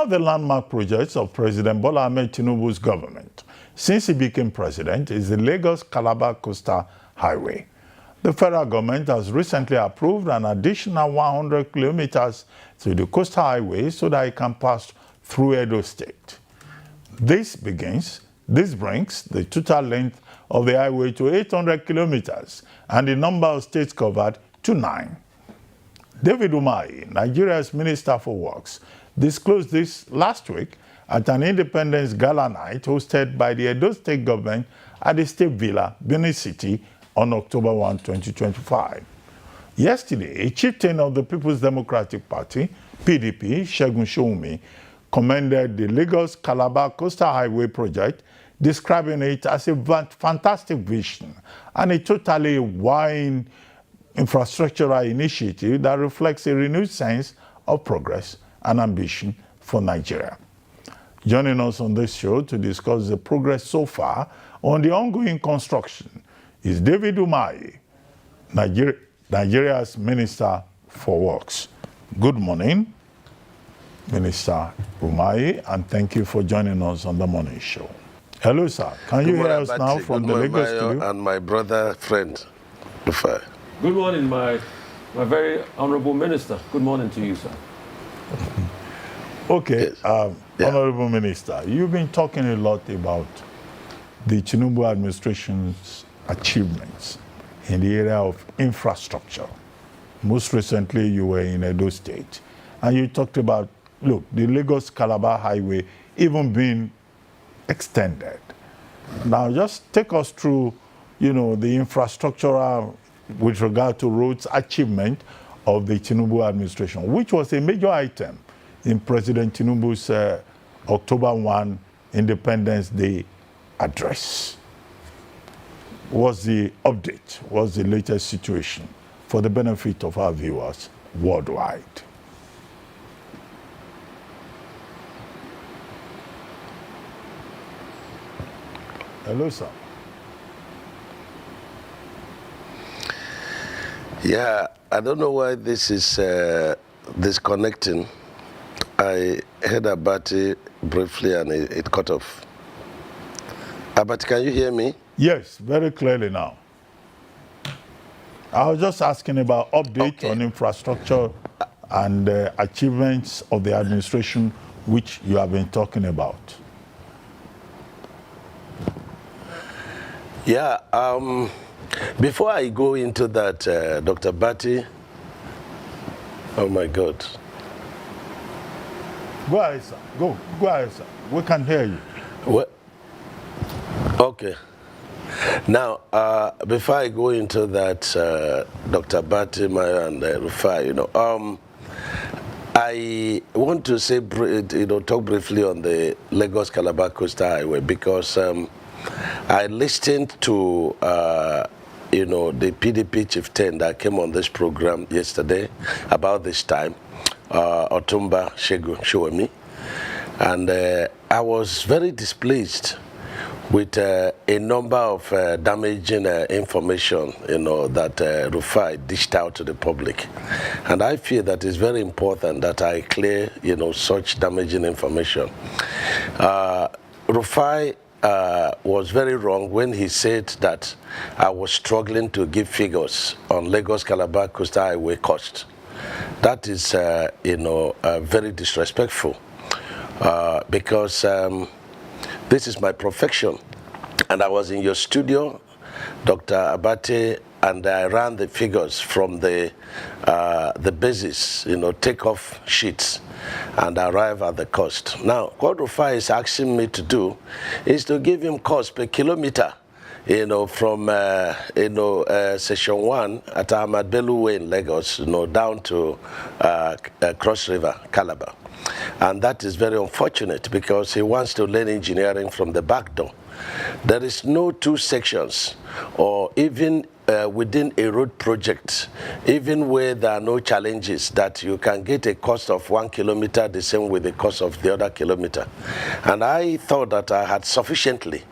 One of the landmark projects of President Bola Ahmed Tinubu's government since he became president is the Lagos-Calabar Coastal Highway. The federal government has recently approved an additional 100 kilometers to the coastal highway so that it can pass through Edo State. This brings the total length of the highway to 800 kilometers and the number of states covered to 9. David Umahi, Nigeria's Minister for Works, disclosed this last week at an Independence Gala night hosted by the Edo State government at the State Villa, Benin City, on October 1, 2025. Yesterday, a chieftain of the People's Democratic Party, PDP, Segun Shoumi, commended the Lagos-Calabar Coastal Highway project, describing it as a fantastic vision and a totally wide infrastructural initiative that reflects a renewed sense of progress and ambition for Nigeria. Joining us on this show to discuss the progress so far on the ongoing construction is David Umahi, Nigeria's Minister for Works. Good morning, Minister Umahi, and thank you for joining us on the morning show. Hello, sir. Can you hear us now from the Lagos studio? And my brother, friend, Rufai. Good morning, my very honorable minister. Good morning to you, sir. Okay, yes. Honorable Minister, you've been talking a lot about the Tinubu administration's achievements in the area of infrastructure. Most recently, you were in Edo State, and you talked about, look, the Lagos-Calabar Highway even being extended. Now, just take us through, the infrastructural with regard to roads achievement of the Tinubu administration, which was a major item in President Tinubu's October 1 Independence Day address. What's the update? What's the latest situation for the benefit of our viewers worldwide? Hello, sir. Yeah, I don't know why this is disconnecting. I heard about it briefly and it cut off. But can you hear me? Yes, very clearly now. I was just asking about update on infrastructure and achievements of the administration, which you have been talking about. Yeah, before I go into that, Dr. Bati, oh my God. Go ahead, sir. Go ahead, sir. We can hear you. What? Okay. Now, before I go into that, Dr. Bati, Maya, and Rufai, I want to say, talk briefly on the Lagos-Calabar Coastal Highway because I listened to, the PDP chieftain that came on this program yesterday about this time, Otumba Shoemi, and I was very displeased with a number of damaging information, that Rufai dished out to the public. And I feel that it's very important that I clear, such damaging information. Rufai was very wrong when he said that I was struggling to give figures on Lagos-Calabar Coastal Highway cost. That is, very disrespectful because this is my profession. And I was in your studio, Dr. Abate, and I ran the figures from the basis, takeoff sheets, and arrive at the cost. Now, what Rufai is asking me to do is to give him cost per kilometer, from Section 1 at Ahmad Bello Way in Lagos, down to Cross River, Calabar. And that is very unfortunate because he wants to learn engineering from the back door. There is no two sections, or even within a road project, even where there are no challenges, that you can get a cost of 1 kilometer the same with the cost of the other kilometer. And I thought that I had sufficiently,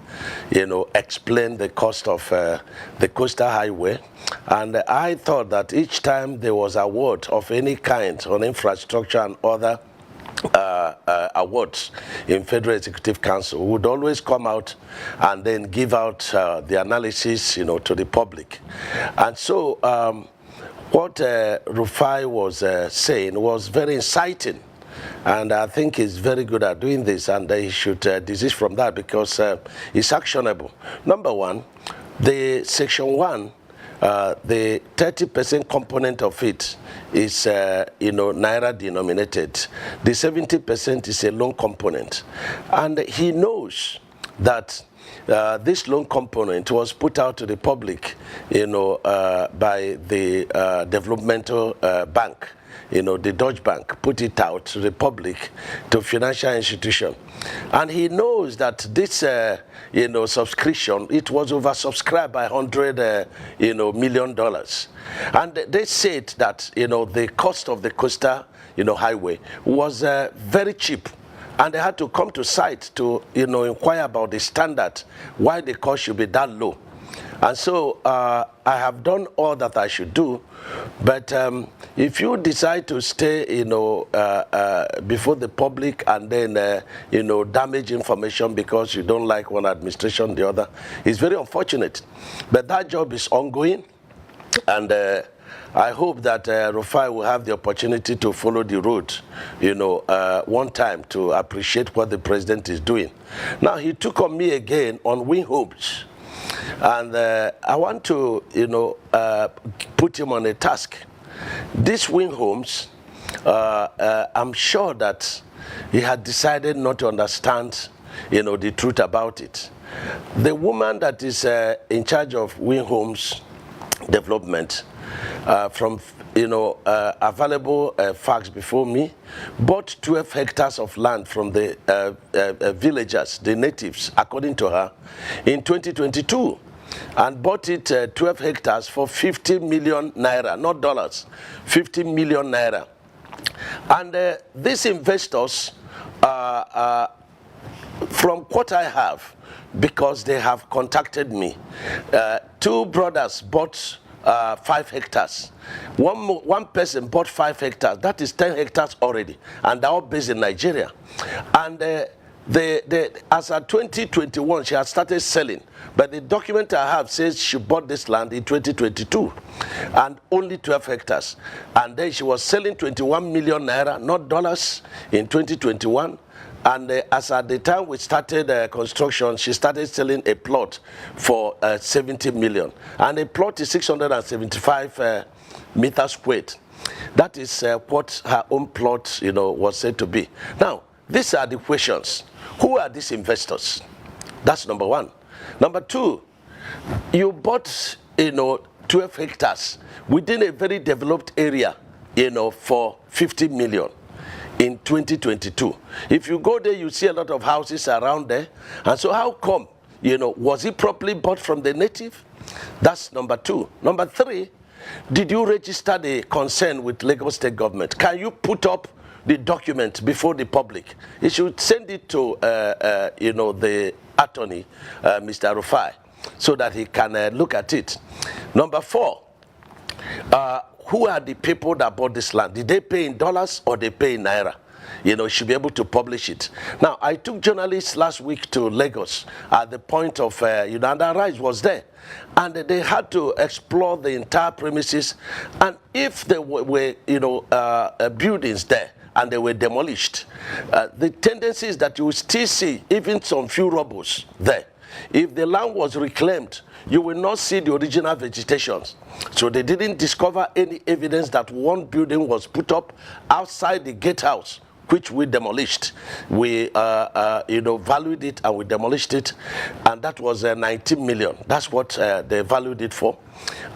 explained the cost of the coastal highway. And I thought that each time there was award of any kind on infrastructure and other awards in Federal Executive Council, would always come out and then give out the analysis, to the public. And so what Rufai was saying was very inciting. And I think he's very good at doing this, and he should desist from that because it's actionable. Number one, the Section 1, the 30% component of it is, Naira denominated. The 70% is a loan component. And he knows that this loan component was put out to the public, by the developmental bank. The Dutch bank put it out to the public, to financial institution. And he knows that this, subscription, it was oversubscribed by $100 million. And they said that, the cost of the coastal, highway was very cheap. And they had to come to site to, inquire about the standard, why the cost should be that low. And so I have done all that I should do, but if you decide to stay, before the public and then, damage information because you don't like one administration, the other, it's very unfortunate. But that job is ongoing, and I hope that Rufai will have the opportunity to follow the road, one time to appreciate what the president is doing. Now, he took on me again on wing homes. And I want to, put him on a task. These wing homes, I'm sure that he had decided not to understand, the truth about it. The woman that is in charge of wing homes development, from available facts before me, bought 12 hectares of land from the villagers, the natives, according to her, in 2022, and bought it 12 hectares for 50 million naira, not dollars, 50 million naira. And these investors, from what I have, because they have contacted me, two brothers bought 5 hectares. One person bought 5 hectares. That is 10 hectares already, and they're all based in Nigeria. And as of 2021, she has started selling. But the document I have says she bought this land in 2022, and only 12 hectares. And then she was selling 21 million naira, not dollars, in 2021. And as at the time we started construction, she started selling a plot for 70 million. And a plot is 675 meters squared. That is what her own plot, was said to be. Now, these are the questions. Who are these investors? That's number one. Number two, you bought, 12 hectares within a very developed area, for 50 million. In 2022. If you go there, you see a lot of houses around there. And so how come, was it properly bought from the native? That's number two. Number three, did you register the concern with Lagos State government? Can you put up the document before the public? You should send it to, the attorney, Mr. Rufai, so that he can look at it. Number four, who are the people that bought this land? Did they pay in dollars or they pay in naira? Should be able to publish it. Now, I took journalists last week to Lagos at the point of, and the rise was there. And they had to explore the entire premises. And if there were, buildings there and they were demolished, the tendency is that you will still see even some few rubbles there. If the land was reclaimed, you will not see the original vegetation. So they didn't discover any evidence that one building was put up outside the gatehouse, which we demolished. We, valued it and we demolished it, and that was 19 million. That's what they valued it for.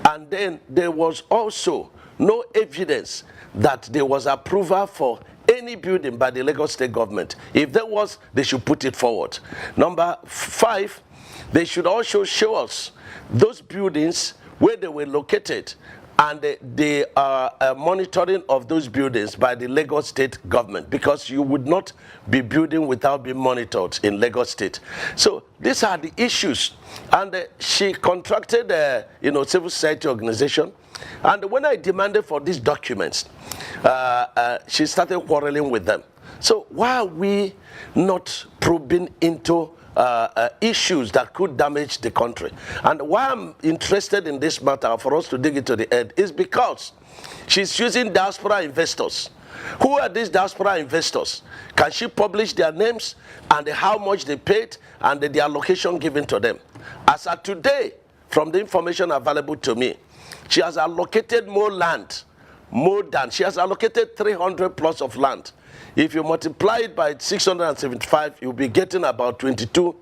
And then there was also no evidence that there was approval for any building by the Lagos State government. If there was, they should put it forward. Number five, they should also show us those buildings where they were located and the monitoring of those buildings by the Lagos State government, because you would not be building without being monitored in Lagos State. So these are the issues. And she contracted civil society organization. And when I demanded for these documents, she started quarreling with them. So why are we not probing into issues that could damage the country? And why I'm interested in this matter for us to dig into the end is because she's using diaspora investors. Who are these diaspora investors? Can she publish their names and how much they paid and the allocation given to them? As of today, from the information available to me, she has allocated more land, she has allocated 300 plus of land. If you multiply it by 675, you'll be getting about 22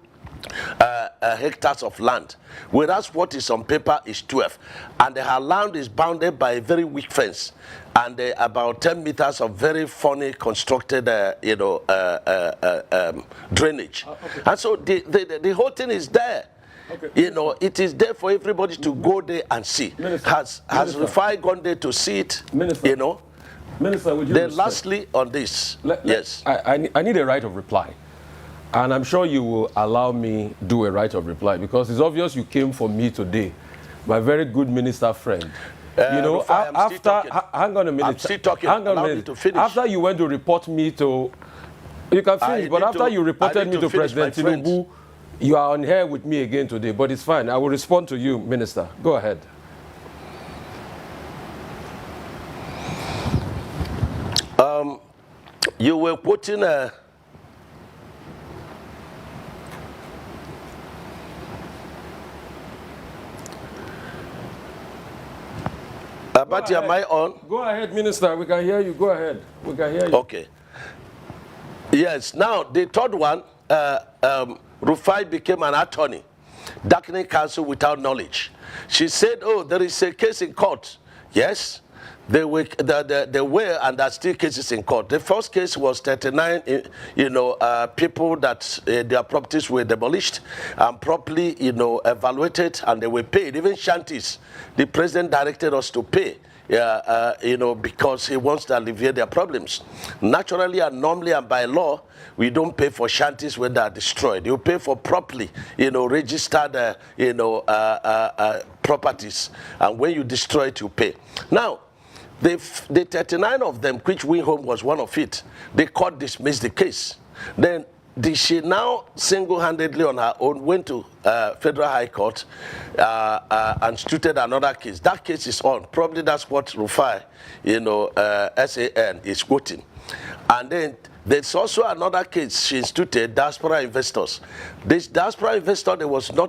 hectares of land, whereas what is on paper is 12. And her land is bounded by a very weak fence and about 10 meters of very funny constructed, drainage. Okay. And so the whole thing is there. Okay. You know, it is there for everybody to go there and see. Minister, has Rufai gone there to see it? Minister, you know. Minister, would you then lastly on this, yes. I need a right of reply. And I'm sure you will allow me do a right of reply because it's obvious you came for me today, my very good minister friend. You know, Rufai, hang on a minute. I'm still talking. Hang on a minute. To finish. After you went to report me to, you can finish, but after you reported me to President Tinubu, you are on here with me again today, but it's fine. I will respond to you, Minister. Go ahead. You were quoting Abati, am I on? Go ahead, Minister. We can hear you. Go ahead. We can hear you. Okay. Yes. Now, the third one, Rufai became an attorney, darkening counsel without knowledge. She said, oh, there is a case in court. Yes. There were and there are still cases in court. The first case was 39, people that their properties were demolished and properly, evaluated, and they were paid. Even shanties, the president directed us to pay, because he wants to alleviate their problems. Naturally and normally and by law, we don't pay for shanties when they are destroyed. You pay for properly, registered, properties, and when you destroy it, you pay. Now, the 39 of them, which Win Home was one of it, the court dismissed the case. Then she now single-handedly on her own went to Federal High Court and instituted another case. That case is on. Probably that's what Rufai, SAN is quoting. And then there's also another case she instituted, diaspora investors. This diaspora investor, there was no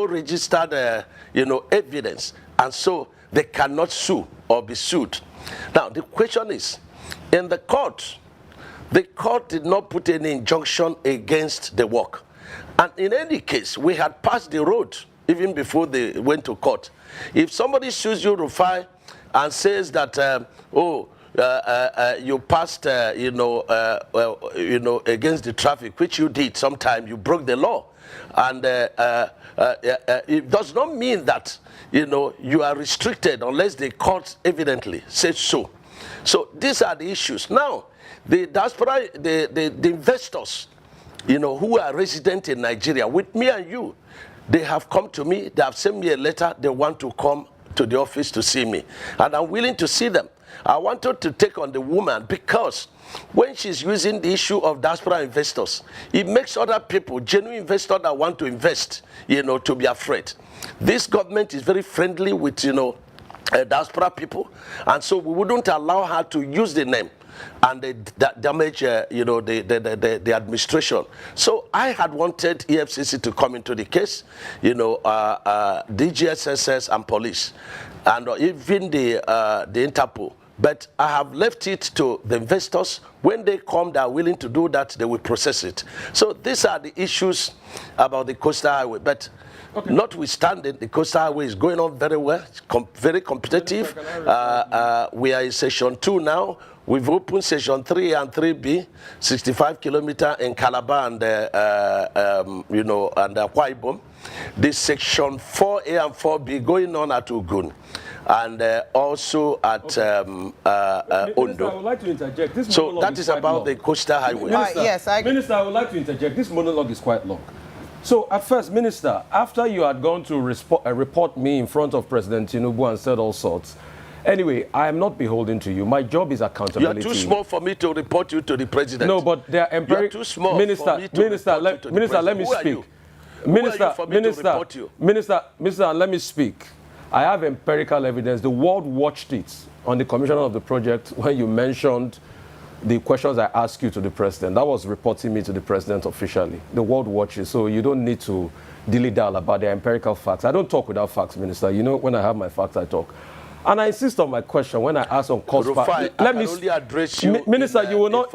registered, evidence. And so they cannot sue or be sued. Now, the question is, in the court did not put any injunction against the work. And in any case, we had passed the road even before they went to court. If somebody sues you, Rufai, and says that, you passed, against the traffic, which you did sometime, you broke the law. And it does not mean that, you are restricted unless the court evidently says so. So these are the issues. Now, the diaspora, the investors, who are resident in Nigeria, with me and you, they have come to me, they have sent me a letter, they want to come to the office to see me. And I'm willing to see them. I wanted to take on the woman because when she's using the issue of diaspora investors, it makes other people, genuine investors that want to invest, to be afraid. This government is very friendly with, diaspora people, and so we wouldn't allow her to use the name and damage, the administration. So I had wanted EFCC to come into the case, DGSSS and police, and even the Interpol. But I have left it to the investors. When they come, they are willing to do that, they will process it. So these are the issues about the Coastal Highway. But notwithstanding, the Coastal Highway is going on very well, very competitive. We are in Session 2 now. We've opened Session 3 and 3B, 65 kilometers in Calabar and, and Akwa-Ibom. This Section 4A and 4B going on at Ogun. And also at Ondo. I would like to interject. This so that is about long. The Coastal Highway. Minister, yes, Minister, I would like to interject. This monologue is quite long. So at first, Minister, after you had gone to report me in front of President Tinubu and said all sorts, Anyway, I am not beholden to you. My job is accountability. You are too small for me to report you to the president. No, but they are You are too small Minister, for me to Minister, report you to the Minister, let me president. speak. Who are you for me to report you? Minister, let me speak. I have empirical evidence. The world watched it on the commissioner of the project when you mentioned the questions I asked you to the president. That was reporting me to the president officially. The world watches, so you don't need to dilly-dally about the empirical facts. I don't talk without facts, Minister. You know, when I have my facts, I talk. And I insist on my question when I ask on cost. Rufai, let me only address you. Minister, in, you will not.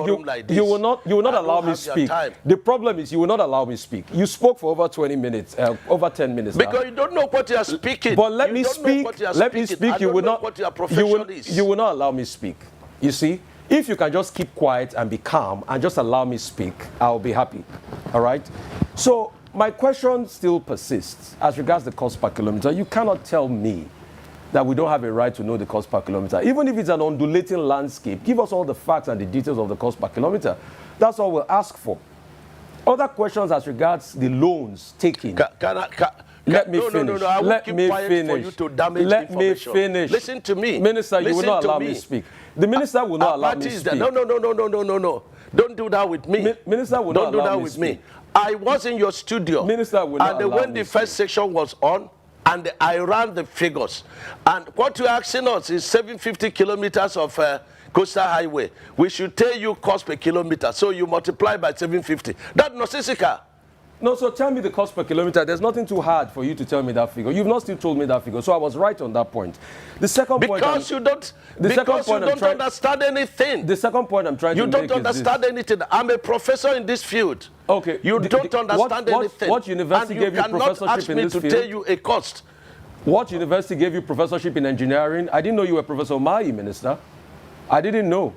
You will not allow me speak. The problem is you will not allow me speak. You spoke for over 20 minutes, over 10 minutes. Because you don't know what you are speaking. But let me speak. Let me speak. You will not. What your profession is. You will not allow me speak. You see, if you can just keep quiet and be calm and just allow me speak, I'll be happy. All right. So my question still persists as regards the cost per kilometer. You cannot tell me that we don't have a right to know the cost per kilometer. Even if it's an undulating landscape, give us all the facts and the details of the cost per kilometer. That's all we'll ask for. Other questions as regards the loans taken. Let me finish. I will Let keep me quiet finish. For you to damage Let me information. finish. Listen to me. Minister, you will not allow me speak. The minister will not allow me speak. No. Don't do that with me. Minister will not allow me with speak. me. I was in your studio. Minister will not allow me when the first section was on, and I ran the figures. And what you're asking us is 750 kilometers of coastal highway. We should tell you cost per kilometer. So you multiply by 750. That's nonsensical. No, so tell me the cost per kilometer. There's nothing too hard for you to tell me that figure. You've not still told me that figure. So I was right on that point. The second point... Because you don't understand anything. The second point I'm trying to make is You don't understand anything. I'm a professor in this field. Okay. You don't understand anything. What university gave you professorship in this field? You cannot ask me to tell you a cost. What university gave you professorship in engineering? I didn't know you were Professor Umahi, Minister. I didn't know.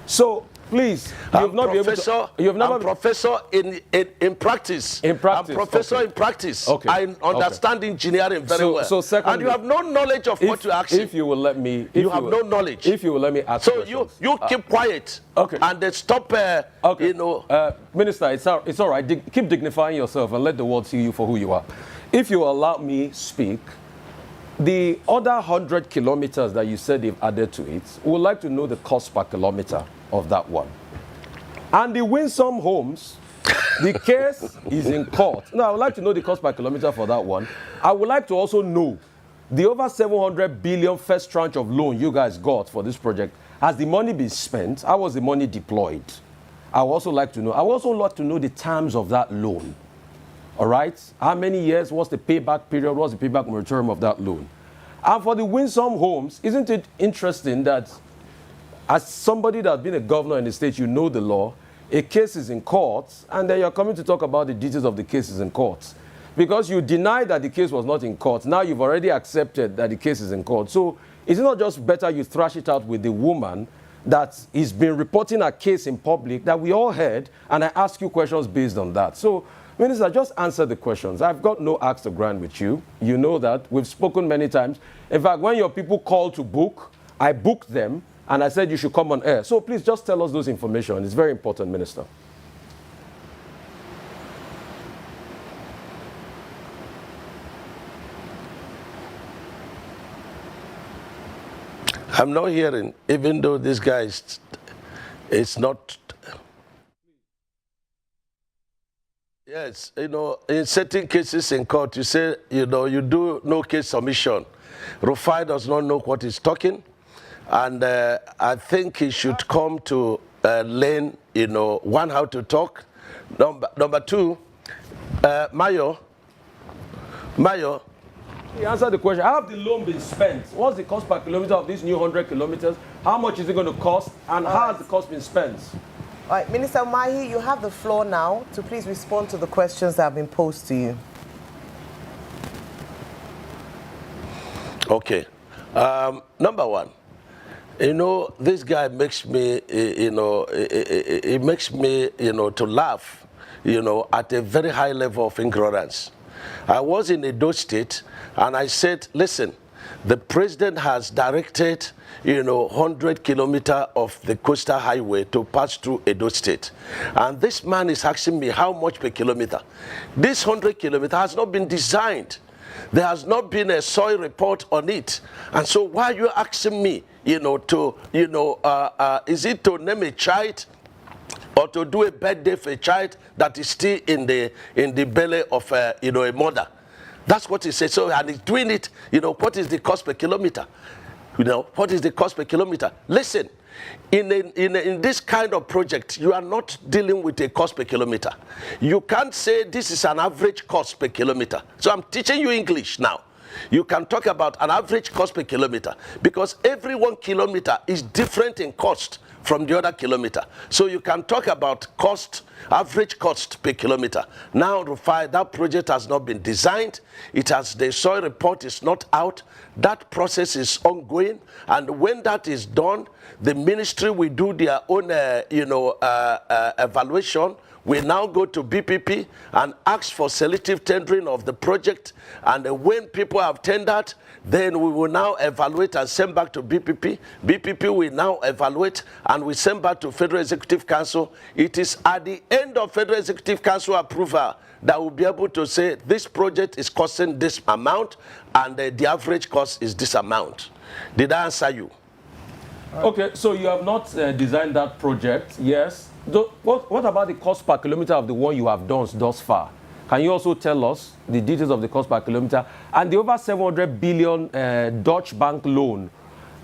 So... Please, I'm professor in practice. In practice. I'm professor in practice. Okay. I understand engineering very well. So secondly, and you have no knowledge of what you're asking. If you will let me... You have no knowledge. If you will let me ask questions. So you keep quiet. Okay. And then stop, okay. you know... Minister, it's all right. Keep dignifying yourself and let the world see you for who you are. If you allow me speak, the other 100 kilometers that you said they've added to it, we would like to know the cost per kilometer of that one. And the Winsome Homes, the case is in court. Now, I would like to know the cost per kilometer for that one. I would like to also know the over 700 billion first tranche of loan you guys got for this project. Has the money been spent? How was the money deployed? I would also like to know. I would also like to know the terms of that loan. All right? How many years? What's the payback period? What's the payback moratorium of that loan? And for the Winsome Homes, isn't it interesting that as somebody that's been a governor in the state, you know the law, a case is in court, and then you're coming to talk about the details of the cases in court. Because you denied that the case was not in court. Now you've already accepted that the case is in court. So is it not just better you thrash it out with the woman that has been reporting a case in public that we all heard, and I ask you questions based on that? So, Minister, just answer the questions. I've got no axe to grind with you. You know that. We've spoken many times. In fact, when your people call to book, I booked them, and I said you should come on air. So please just tell us those information. It's very important, Minister. I'm not hearing, even though this guy is not... Yes, you know, in certain cases in court, you say, you know, you do no case submission. Rufai does not know what he's talking. And I think he should come to learn, you know, one, how to talk. Number two, Mayo. You answer the question. How have the loan been spent? What's the cost per kilometer of these new 100 kilometers? How much is it going to cost? And how has the cost been spent? All right, Minister Umahi, you have the floor now to please respond to the questions that have been posed to you. Okay. Number one, you know, this guy makes me, it makes me, to laugh, at a very high level of ignorance. I was in Edo State, and I said, listen, the president has directed, 100 kilometers of the coastal highway to pass through Edo State. And this man is asking me how much per kilometer. This 100 kilometers has not been designed There has not been a soil report on it. And so why are you asking me, is it to name a child or to do a birthday for a child that is still in the belly of a mother? That's what he said. So, and he's doing it, what is the cost per kilometer? What is the cost per kilometer? Listen, in this kind of project, you are not dealing with a cost per kilometer. You can't say this is an average cost per kilometer. So I'm teaching you English now. You can talk about an average cost per kilometer because every 1 kilometer is different in cost from the other kilometer. So you can talk about cost, average cost per kilometer. Now, Rufai, that project has not been designed. The soil report is not out. That process is ongoing. And when that is done, the ministry will do their own, evaluation. We now go to BPP and ask for selective tendering of the project. And when people have tendered, then we will now evaluate and send back to BPP. BPP will now evaluate and we send back to Federal Executive Council. It is at the end of Federal Executive Council approval that will be able to say this project is costing this amount and the average cost is this amount. Did I answer you? Okay, so you have not designed that project, yes. What about the cost per kilometer of the one you have done thus far? Can you also tell us the details of the cost per kilometer and the over 700 billion Dutch bank loan?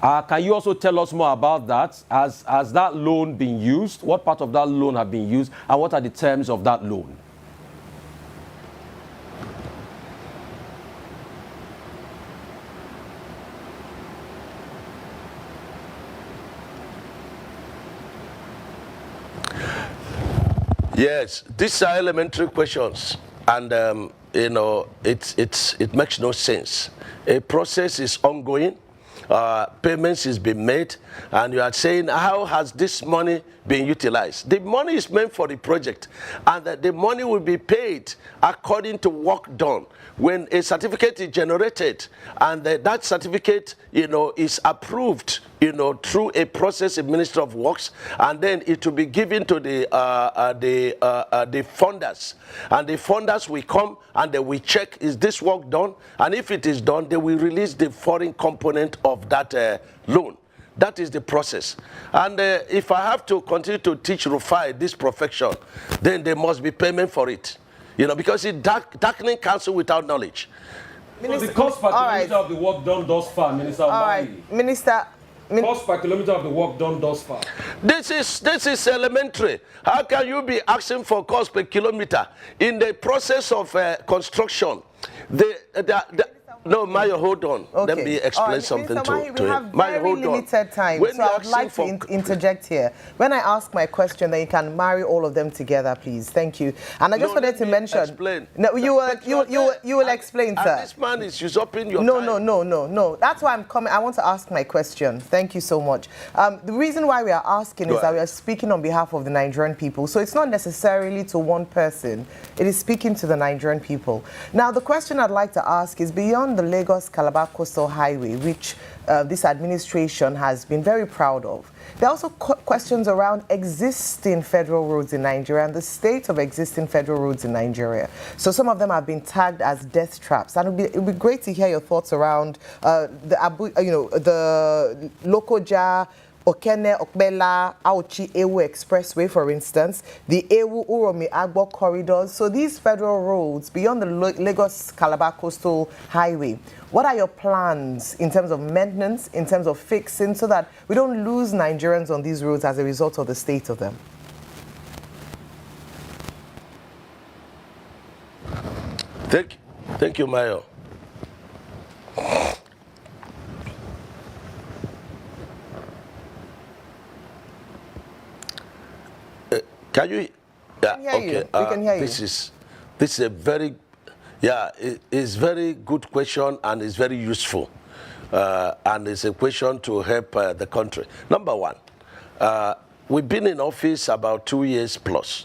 Can you also tell us more about that? Has that loan been used? What part of that loan have been used? And what are the terms of that loan? Yes, these are elementary questions, and it makes no sense. A process is ongoing, payments is being made, and you are saying how has this money been utilized? The money is meant for the project, and the money will be paid according to work done. When a certificate is generated, and that certificate, is approved, through a process in Ministry of Works, and then it will be given to the funders, and the funders will come and they will check, is this work done? And if it is done, they will release the foreign component of that loan. That is the process. And if I have to continue to teach Rufai this profession, then there must be payment for it. Because it's darkening counsel without knowledge. So the cost per kilometer of the work done thus far, Minister Umahi. All right, Minister. Cost per kilometer of the work done thus far. This is elementary. How can you be asking for cost per kilometer in the process of construction? No, Mayo, hold on. Okay. Let me explain something to him. We have very limited time, so I would like to interject here. When I ask my question, then you can marry all of them together, please. Thank you. And I just wanted to mention. Explain. No, you will explain, sir. This man is usurping your time. No. That's why I'm coming. I want to ask my question. Thank you so much. The reason why we are asking is that we are speaking on behalf of the Nigerian people. So it's not necessarily to one person. It is speaking to the Nigerian people. Now, the question I'd like to ask is beyond the Lagos-Calabar Coastal Highway, which this administration has been very proud of. There are also questions around existing federal roads in Nigeria and the state of existing federal roads in Nigeria. So some of them have been tagged as death traps. And it would be great to hear your thoughts around the Lokoja, Okene, Okbela, Auchi, Ewu Expressway, for instance, the Ewu, Uromi, Agbo corridors. So these federal roads beyond the Lagos-Calabar Coastal Highway, what are your plans in terms of maintenance, in terms of fixing, so that we don't lose Nigerians on these roads as a result of the state of them? Thank you, Mayo. Can you? Yeah. Okay. We can hear you. This is a very, it's very good question and it's very useful, and it's a question to help the country. Number one, we've been in office about 2 years plus,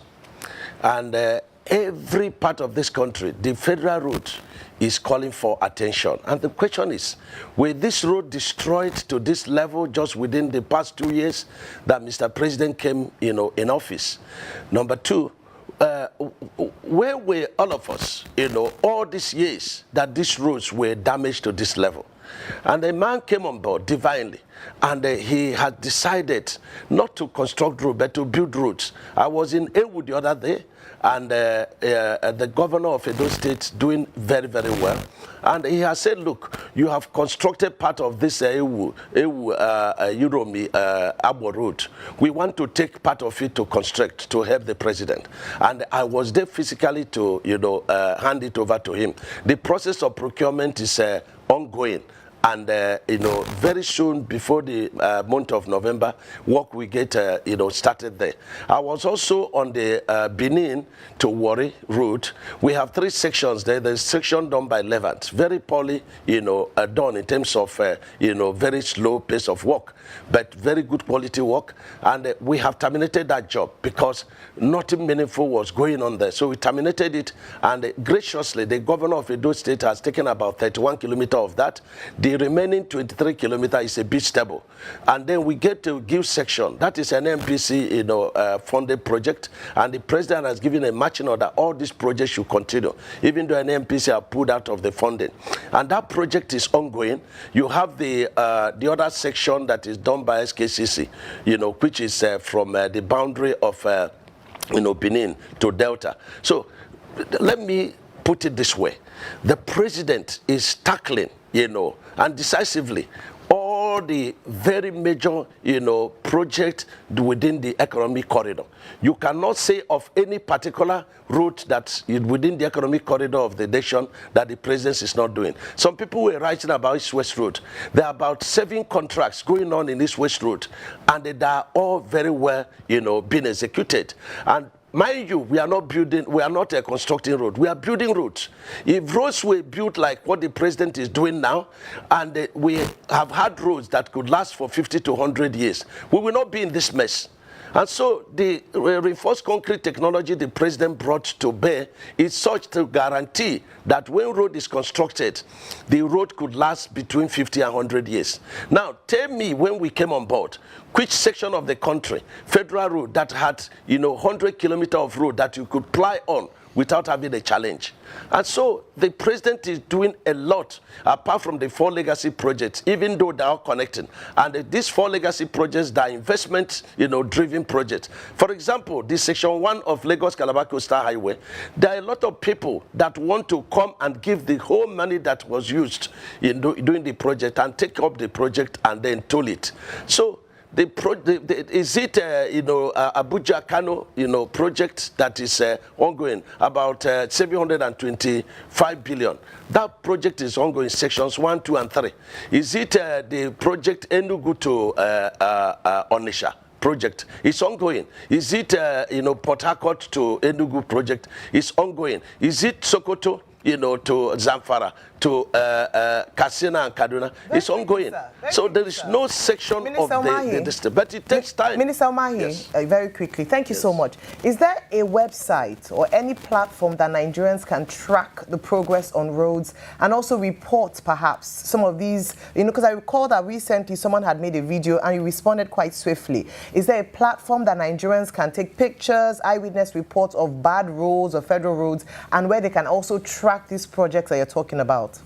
and every part of this country, the federal road is calling for attention. And the question is, will this road destroyed to this level just within the past 2 years that Mr. President came, in office? Number two, where were all of us, all these years that these roads were damaged to this level? And the man came on board divinely, and he had decided not to construct roads, but to build roads. I was in Ewu the other day, and the governor of Edo State doing very, very well. And he has said, look, you have constructed part of this Ewu Uromi Abo Road. We want to take part of it to construct, to help the president. And I was there physically to, hand it over to him. The process of procurement is ongoing. And, very soon, before the month of November, work will get, started there. I was also on the Benin to Warri route. We have 3 sections there. There's section done by Levant, very poorly, done in terms of, very slow pace of work, but very good quality work. And we have terminated that job because nothing meaningful was going on there. So we terminated it, and graciously, the governor of Edo State has taken about 31 kilometers of that. The remaining 23 kilometers is a bit stable. And then we get to Give section. That is an MPC, funded project. And the president has given a marching order. All these projects should continue, even though an MPC are pulled out of the funding. And that project is ongoing. You have the other section that is done by SKCC, which is from the boundary of, Benin to Delta. So let me put it this way. The president is tackling, and decisively, all the very major, projects within the economic corridor. You cannot say of any particular route that within the economic corridor of the nation that the president is not doing. Some people were writing about East West Road. There are about 7 contracts going on in East West Road, and they are all very well, being executed. And mind you, we are not constructing roads. We are building roads. If roads were built like what the president is doing now, and we have had roads that could last for 50 to 100 years, we will not be in this mess. And so the reinforced concrete technology the president brought to bear is such to guarantee that when road is constructed, the road could last between 50 and 100 years. Now, tell me, when we came on board, which section of the country, federal road, that had, 100 kilometers of road that you could ply on without having a challenge? And so the president is doing a lot, apart from the 4 legacy projects, even though they are connecting. And these 4 legacy projects, they are investment, driven projects. For example, this section 1 of Lagos Calabar Costal Highway, there are a lot of people that want to come and give the whole money that was used in doing the project and take up the project and then toll it. So is it Abuja Kano project that is ongoing, about 725 billion? That project is ongoing, sections 1, 2, and 3. Is it the project Enugu to Onitsha project? It's ongoing. Is it Port Harcourt to Enugu project? It's ongoing. Is it Sokoto to Zamfara, to Katsina and Kaduna? It's ongoing. So there is no section Minister of the district, but it takes time. Minister Umahi, yes. Very quickly, thank you so much. Is there a website or any platform that Nigerians can track the progress on roads and also report perhaps some of these, because I recall that recently someone had made a video and you responded quite swiftly. Is there a platform that Nigerians can take pictures, eyewitness reports of bad roads or federal roads, and where they can also track these projects that you're talking about?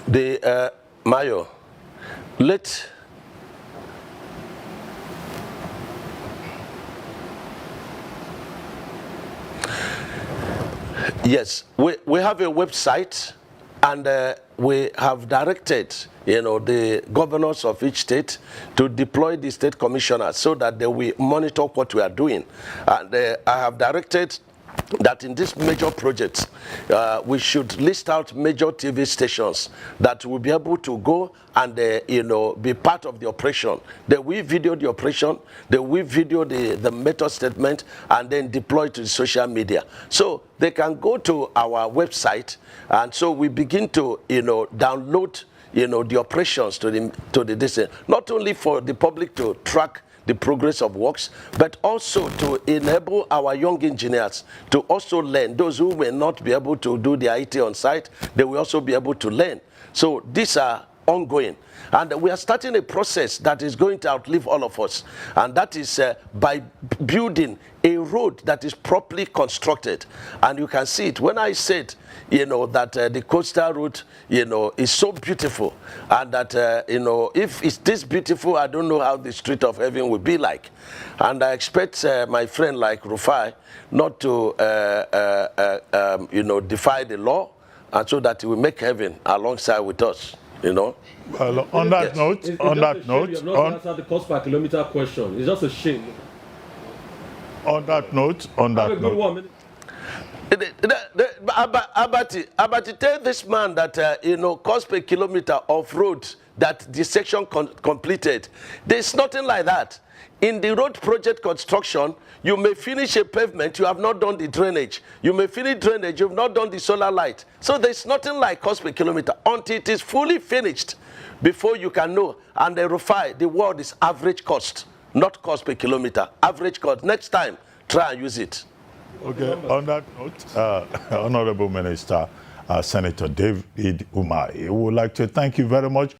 The Mayo, yes, we have a website, and we have directed the governors of each state to deploy the state commissioners so that they will monitor what we are doing. And I have directed that in these major projects, we should list out major TV stations that will be able to go and be part of the operation. They will video the operation, they will video the method statement, and then deploy to the social media. So they can go to our website, and so we begin to download the operations to the distance, not only for the public to track the progress of works, but also to enable our young engineers to also learn. Those who may not be able to do the IT on site, they will also be able to learn. So these are ongoing. And we are starting a process that is going to outlive all of us. And that is by building a road that is properly constructed. And you can see it. When I said, you know, that the coastal route, you know, is so beautiful. And that, you know, if it's this beautiful, I don't know how the street of heaven will be like. And I expect my friend like Rufai not to, you know, defy the law, and so that he will make heaven alongside with us, you know. Well, on that note, You on have that not note, answered the cost per kilometer question. It's just a shame. on that note, Have a good 1 minute. Abati, tell this man that, you know, cost per kilometer of road that the section completed, there's nothing like that. In the road project construction, you may finish a pavement, you have not done the drainage. You may finish drainage, you have not done the solar light. So there's nothing like cost per kilometer until it is fully finished before you can know. And the Rufai, the word is average cost, not cost per kilometer, average cost. Next time, try and use it. okay, on that note, Honorable Minister, Senator David Umahi, we would like to thank you very much